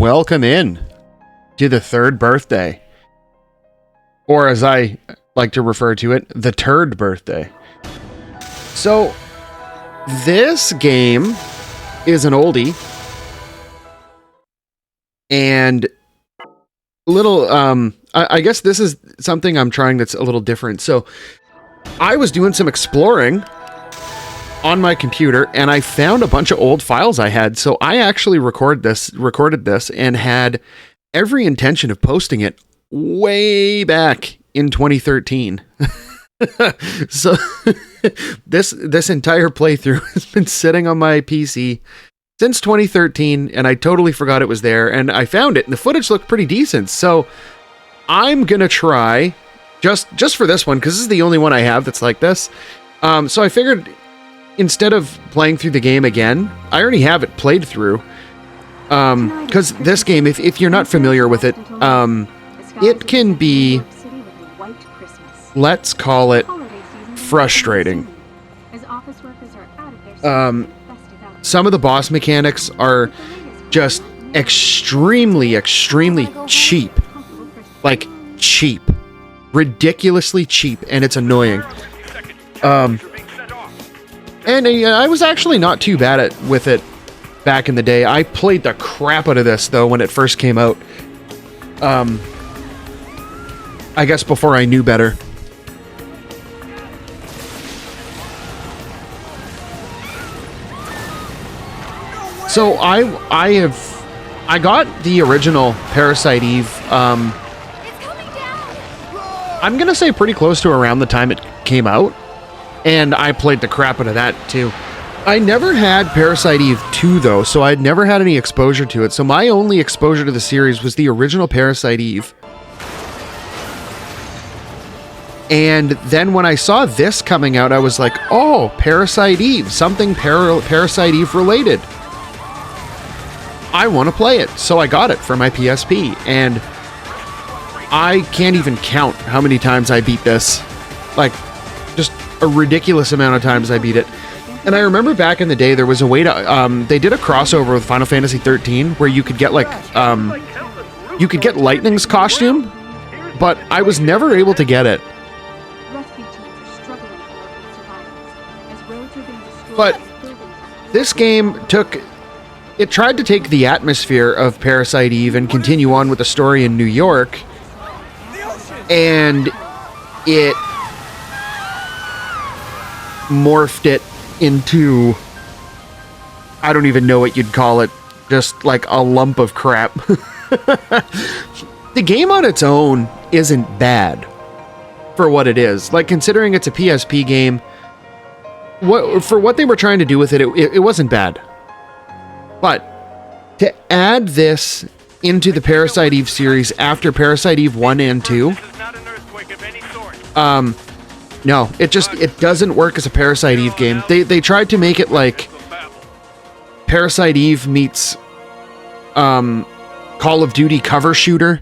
welcome in to the third birthday. Or as I like to refer to it, the turd birthday. So, this game is an oldie. And little, I guess this is something I'm trying that's a little different. So, I was doing some exploring on my computer, and I found a bunch of old files I had. So I actually recorded this, and had every intention of posting it way back in 2013. So this entire playthrough has been sitting on my PC since 2013, and I totally forgot it was there. And I found it, and the footage looked pretty decent. So I'm gonna try just for this one, because this is the only one I have that's like this. So I figured, instead of playing through the game again, I already have it played through. Because this game, if you're not familiar with it, it can be, let's call it, frustrating. Some of the boss mechanics are just extremely, extremely cheap. Like, cheap. Ridiculously cheap, and it's annoying. And I was actually not too bad with it back in the day. I played the crap out of this, though, when it first came out. I guess before I knew better. So I got the original Parasite Eve. I'm gonna say pretty close to around the time it came out. And I played the crap out of that, too. I never had Parasite Eve 2, though, so I'd never had any exposure to it. So my only exposure to the series was the original Parasite Eve. And then when I saw this coming out, I was like, oh, Parasite Eve, something Parasite Eve related. I want to play it, so I got it for my PSP. And I can't even count how many times I beat this. Like, just a ridiculous amount of times I beat it. And I remember back in the day, there was a way to, they did a crossover with Final Fantasy 13 where you could get like, you could get Lightning's costume, but I was never able to get it. But this game tried to take the atmosphere of Parasite Eve and continue on with the story in New York, and it morphed it into, I don't even know what you'd call it, just like a lump of crap. The game on its own isn't bad for what it is. Like, considering it's a PSP game, for what they were trying to do with it, it wasn't bad. But to add this into the Parasite Eve series after Parasite Eve 1 and 2, no, it doesn't work as a Parasite Eve game. They tried to make it like Parasite Eve meets Call of Duty cover shooter,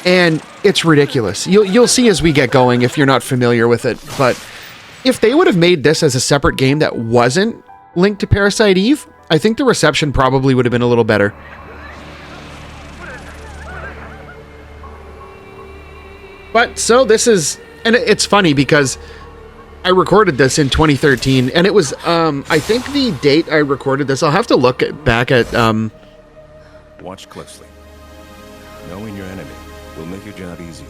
and it's ridiculous. You'll see as we get going if you're not familiar with it. But if they would have made this as a separate game that wasn't linked to Parasite Eve, I think the reception probably would have been a little better. But so this is, and it's funny because I recorded this in 2013, and it was, I think the date I recorded this, I'll have to look back at, Watch closely. Knowing your enemy will make your job easier.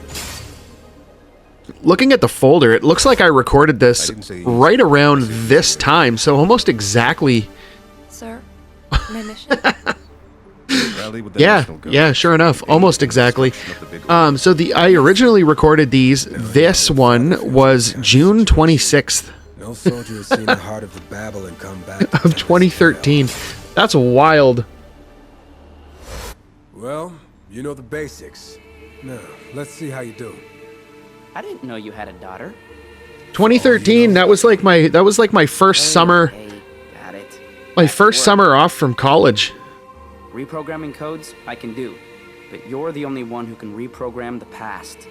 Looking at the folder, it looks like I recorded this right around this time, so almost exactly. Sir, my mission? Yeah, sure enough, almost exactly. So I originally recorded these. This one was June 26th No soldier has seen the heart of the Babel and come back of 2013. That's wild. Well, you know the basics. Now, let's see how you do. I didn't know you had a daughter. 2013. That was like my first summer. Okay, got it. My first summer off from college. Reprogramming codes, I can do. But you're the only one who can reprogram the past.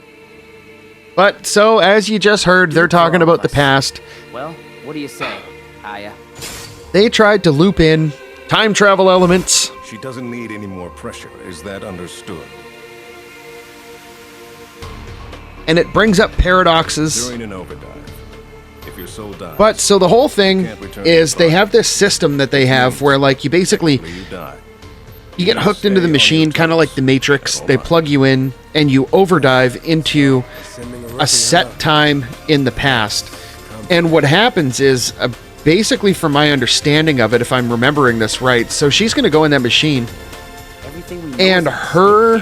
But so, as you just heard, they're talking about the past. Well, what do you say, Aya? They tried to loop in time travel elements. She doesn't need any more pressure. Is that understood? And it brings up paradoxes. During an overdrive, if your soul dies, But so the whole thing is they have this system that they have where like you basically when you die, you get hooked into the machine, kind of like the Matrix. They plug you in and you overdive into a set time in the past. And what happens is basically from my understanding of it, if I'm remembering this right, so she's going to go in that machine Everything we know and is her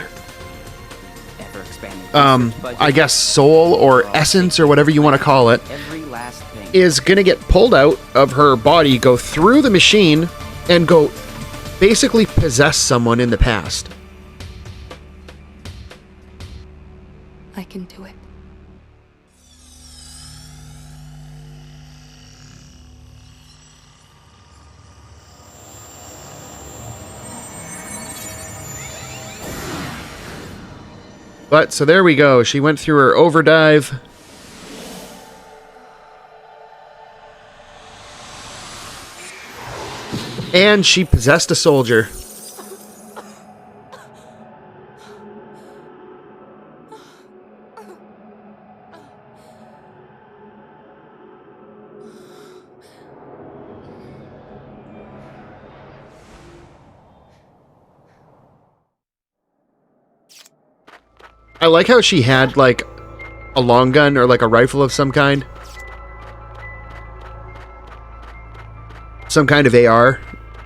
ever-expanding I guess soul or essence or whatever you want to call it every last thing. is going to get pulled out of her body, go through the machine, and go basically possess someone in the past. I can do it. But so there we go. She went through her overdive. And she possessed a soldier. I like how she had like a long gun or like a rifle of some kind. Some kind of AR.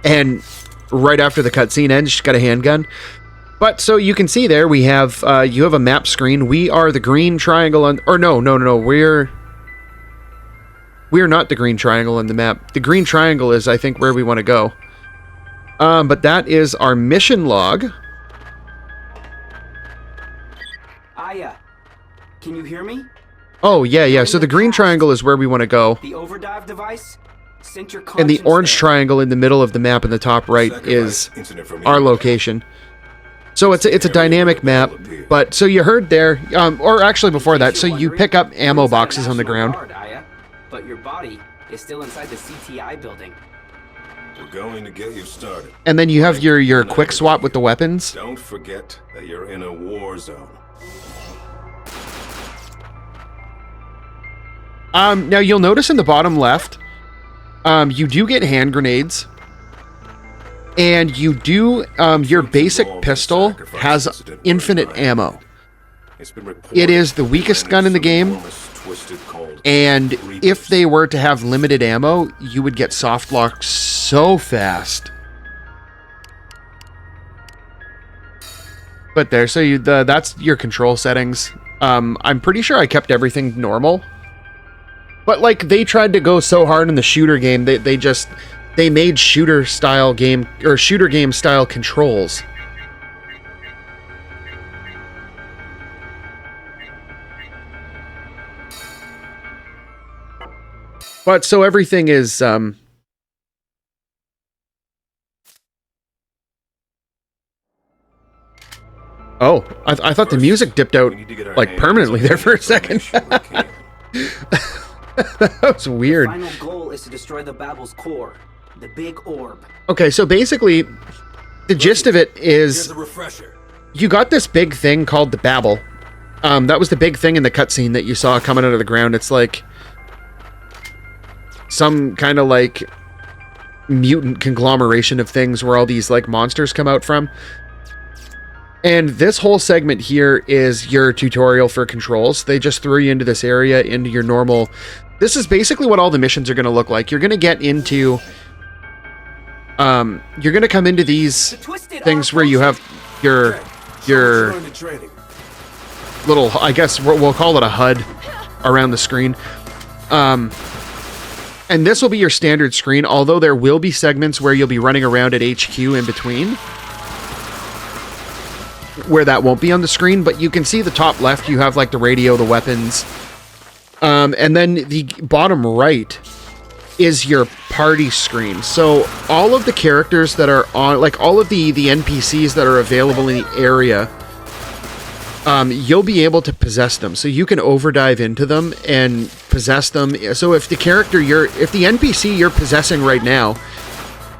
And right after the cutscene ends, she's got a handgun. But so you can see there we have you have a map screen. We are the green triangle on, or no. We're not the green triangle on the map. The green triangle is, I think, where we want to go. But that is our mission log. Aya, can you hear me? Oh, yeah. So the green triangle is where we want to go. The overdive device sent your And the conscience orange there. triangle in the middle of the map in the top right is our location. So it's a dynamic map. But so you heard there, or actually before that, so you pick up ammo boxes on the ground. Guard, Aya, but your body is still inside the CTI building. we're going to get you started. And then you have your quick swap with the weapons. Don't forget that you're in a war zone. Now you'll notice in the bottom left, you do get hand grenades. And you do, your basic pistol has infinite ammo. It's been reported It is the weakest gun in the game. enormous twisted cold. And if they were to have limited ammo, you would get soft locked so fast. But there, so that's your control settings. I'm pretty sure I kept everything normal. But like they tried to go so hard in the shooter game, they made shooter game style controls. But so everything is Oh, I thought the music dipped out We need to get our like hands permanently on there for a second. information we can. That was weird. Final goal is to destroy the Babel's core, the big orb. Okay, so basically, the gist of it Here's is a refresher. you got this big thing called the Babel. That was the big thing in the cutscene that you saw coming out of the ground. It's like some kind of like mutant conglomeration of things where all these like monsters come out from. And this whole segment here is your tutorial for controls. They just threw you into this area, into your normal... This is basically what all the missions are going to look like. You're going to get into... you're going to come into these The twisted things arm where you function. have your Join the training. little, I guess we'll call it a HUD around the screen. And this will be your standard screen, although there will be segments where you'll be running around at HQ in between, where that won't be on the screen, but you can see the top left, you have like the radio, the weapons, and then the bottom right is your party screen. So all of the characters that are on, like all of the NPCs that are available in the area, you'll be able to possess them. So you can overdive into them and possess them. So if the NPC you're possessing right now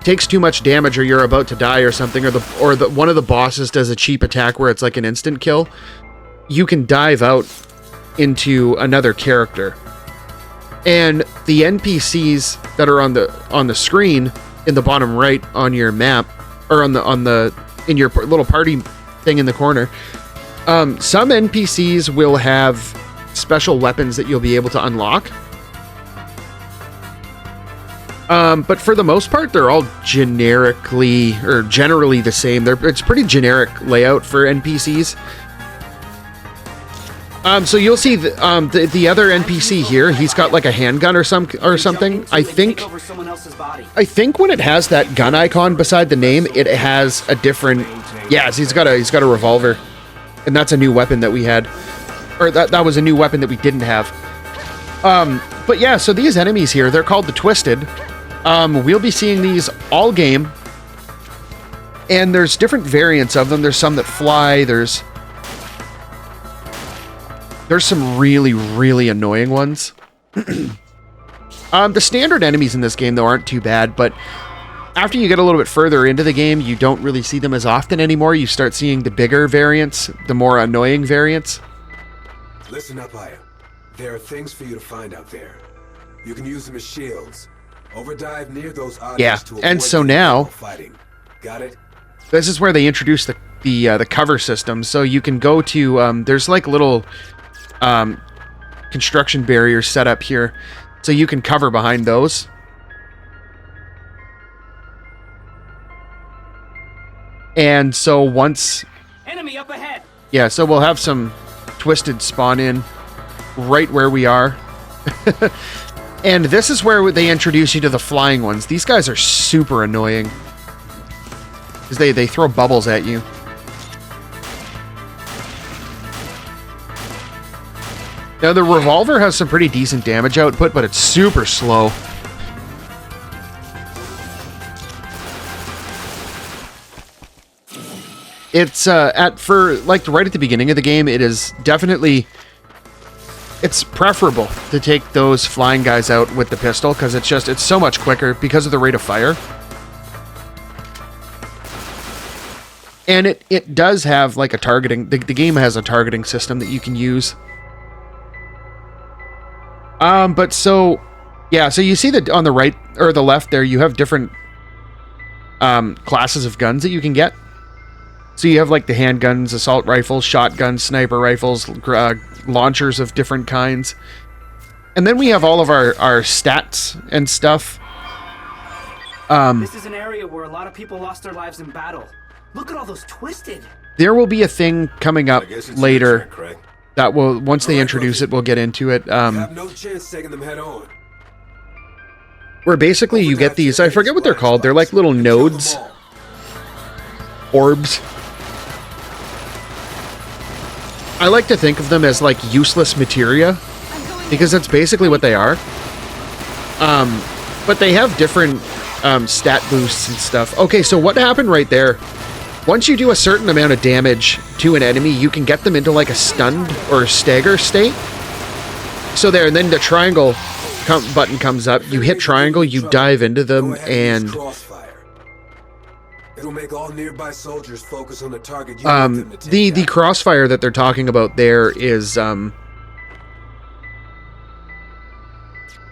takes too much damage or you're about to die or something, or the one of the bosses does a cheap attack where it's like an instant kill, you can dive out into another character. And the NPCs that are on the screen in the bottom right on your map, or in your little party thing in the corner, some NPCs will have special weapons that you'll be able to unlock. But for the most part, they're all generally the same. It's pretty generic layout for NPCs. So you'll see the other NPC here. He's got like a handgun or something. I think when it has that gun icon beside the name, it has a different. Yeah, he's got a revolver, and that's a new weapon that we had, or that was a new weapon that we didn't have. But yeah, so these enemies here, they're called the Twisted. We'll be seeing these all game, and there's different variants of them. There's some that fly. There's some really, really annoying ones. The standard enemies in this game, though, aren't too bad, but after you get a little bit further into the game, you don't really see them as often anymore. You start seeing the bigger variants, the more annoying variants. Listen up, Aya. There are things for you to find out there. You can use them as shields. Overdive near those objects to and avoid so now fighting. Got it? This is where they introduce the cover system. So you can go to there's like little construction barriers set up here, so you can cover behind those. And so once Enemy up ahead. Yeah, so we'll have some Twisted spawn in right where we are. And this is where they introduce you to the flying ones. These guys are super annoying, because they throw bubbles at you. Now, the revolver has some pretty decent damage output, but it's super slow. It's right at the beginning of the game, it is definitely, it's preferable to take those flying guys out with the pistol, because it's so much quicker because of the rate of fire. And it does have like a targeting, the game has a targeting system that you can use. But so you see that on the right or the left there, you have different classes of guns that you can get. So you have like the handguns, assault rifles, shotguns, sniper rifles, launchers of different kinds. And then we have all of our stats and stuff. This is an area where a lot of people lost their lives in battle. Look at all those Twisted. There will be a thing coming up later that will, once they introduce it, we'll get into it. Have no chance taking them head on. Where basically you get these, I forget what they're called. They're like little nodes, orbs. I like to think of them as like useless materia, because that's basically what they are. But they have different stat boosts and stuff. Okay, so what happened right there? Once you do a certain amount of damage to an enemy, you can get them into like a stunned or stagger state. So there, and then the triangle button comes up. You hit triangle, you dive into them, and it'll make all nearby soldiers focus on the target. The crossfire that they're talking about there is the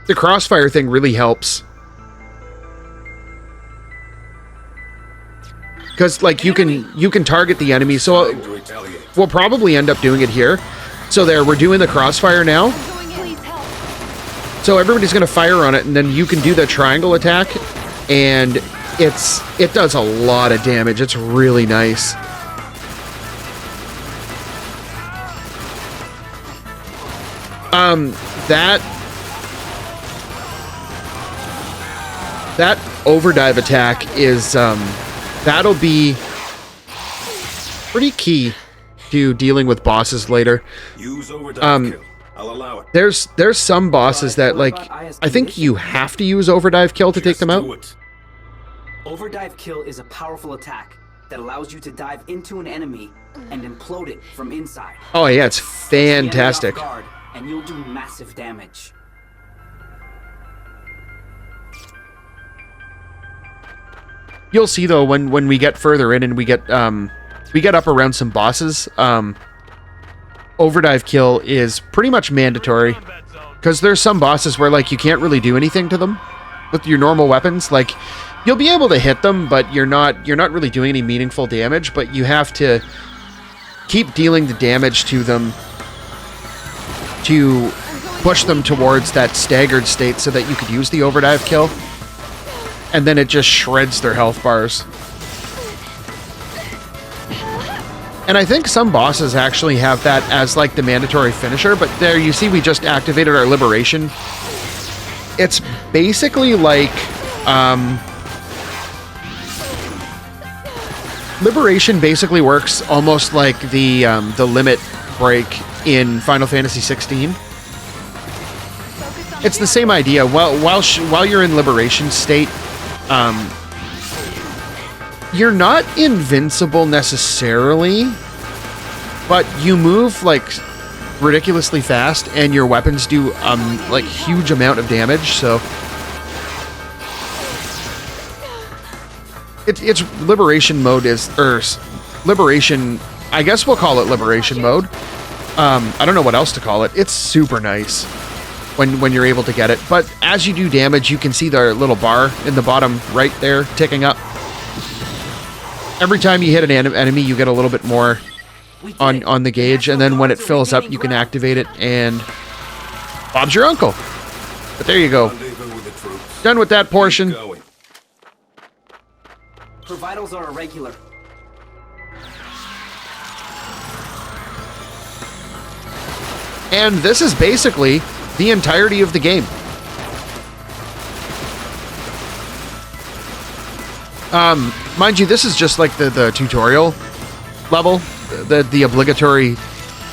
crossfire thing really helps, because like you can target the enemy. So we'll probably end up doing it here. So there, we're doing the crossfire now. So everybody's gonna fire on it, and then you can do the triangle attack, and it does a lot of damage. It's really nice. That overdive attack is that'll be pretty key to dealing with bosses later. Use overdrive kill. I'll allow it. There's some bosses that, like, I think you have to use overdrive kill to take them out. Overdrive kill is a powerful attack that allows you to dive into an enemy and implode it from inside. Oh yeah, it's fantastic. Get the enemy off guard, and you'll do massive damage. you'll see though when we get further in and we get up around some bosses, overdrive kill is pretty much mandatory, because there's some bosses where like you can't really do anything to them with your normal weapons. Like you'll be able to hit them, but you're not really doing any meaningful damage, but you have to keep dealing the damage to them to push them towards that staggered state so that you could use the overdrive kill, and then it just shreds their health bars. And I think some bosses actually have that as like the mandatory finisher, but there you see we just activated our liberation. It's basically like liberation basically works almost like the limit break in Final Fantasy 16. It's the same idea. While you're in liberation state, you're not invincible necessarily, but you move like ridiculously fast, and your weapons do like huge amount of damage. So it's liberation mode liberation. I guess we'll call it liberation mode. I don't know what else to call it. It's super nice when you're able to get it. But as you do damage, you can see the little bar in the bottom right there ticking up. Every time you hit an enemy, you get a little bit more on the gauge, and then when it fills up, you can activate it, and Bob's your uncle. But there you go. Done with that portion. Her vitals are irregular. And this is basically the entirety of the game. Mind you, this is just like the tutorial level, the obligatory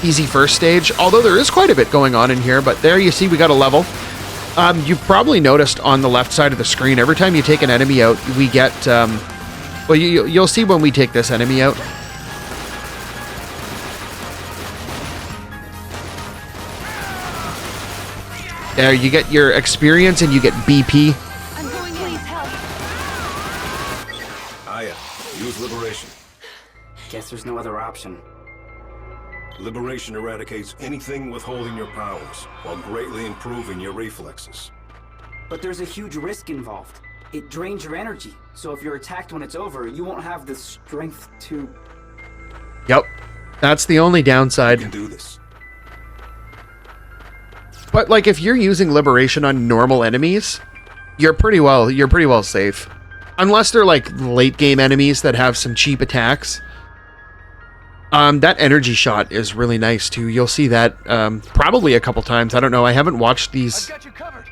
easy first stage, although there is quite a bit going on in here. But there you see we got a level. You've probably noticed on the left side of the screen, every time you take an enemy out, we get, well, you'll see when we take this enemy out. There, you get your experience and you get BP. I'm going in. Please help. Aya, use liberation. Guess there's no other option. Liberation eradicates anything withholding your powers, while greatly improving your reflexes. But there's a huge risk involved. It drains your energy, so if you're attacked when it's over, you won't have the strength to... Yep, that's the only downside. You can do this. But like if you're using liberation on normal enemies, you're pretty well safe. Unless they're like late game enemies that have some cheap attacks. That energy shot is really nice too. You'll see that probably a couple times. I don't know. I haven't watched these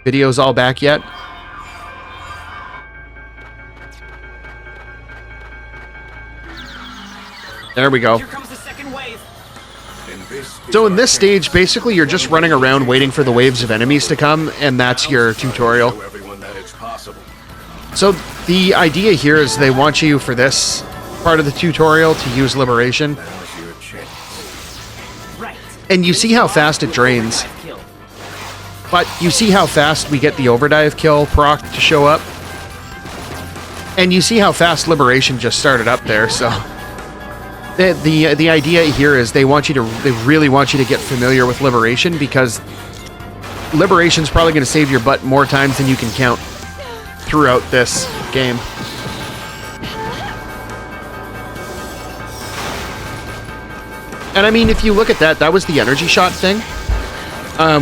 videos all back yet. There we go. Here comes the second wave. So in this stage, basically you're just running around waiting for the waves of enemies to come, and that's your tutorial. Show everyone that it's possible. So the idea here is they want you for this part of the tutorial to use liberation. Now's your chance. Right. And you see how fast it drains. But you see how fast we get the overdrive kill proc to show up. And you see how fast liberation just started up there, so... The idea here is they really want you to get familiar with liberation, because liberation's probably going to save your butt more times than you can count throughout this game. And I mean, if you look at that, that was the energy shot thing.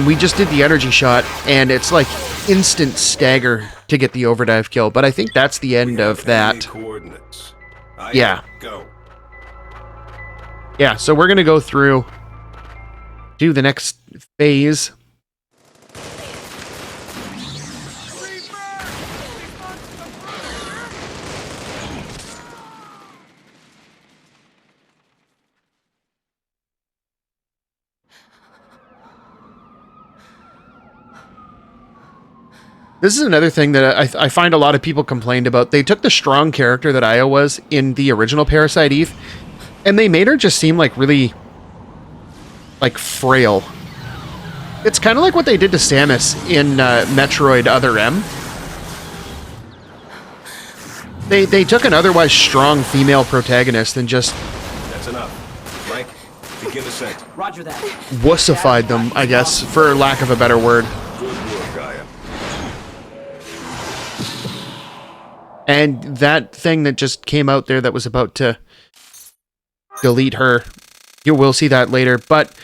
We just did the energy shot, and it's like instant stagger to get the overdrive kill. But I think that's the end of that. Coordinates. Yeah. Go. Yeah, so we're going to go through, do the next phase. This is another thing that I find a lot of people complained about. They took the strong character that Aya was in the original Parasite Eve, and they made her just seem like really, like, frail. It's kind of like what they did to Samus in Metroid Other M. They took an otherwise strong female protagonist and just That's enough. Frank, begin ascent. Roger that. wussified them, I guess, for lack of a better word. Good work, Gaia. And that thing that just came out there that was about to delete her, you will see that later. But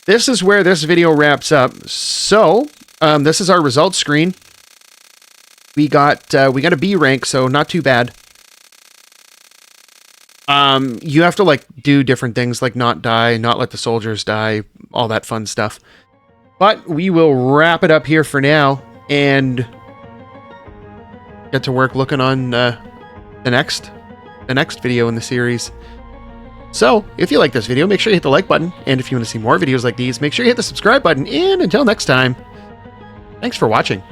this is where this video wraps up. So, this is our results screen. We got a B rank, so not too bad. You have to like do different things like not die, not let the soldiers die, all that fun stuff. But we will wrap it up here for now and get to work looking on the next video in the series. So, if you like this video, make sure you hit the like button, and if you want to see more videos like these, make sure you hit the subscribe button, and until next time, thanks for watching.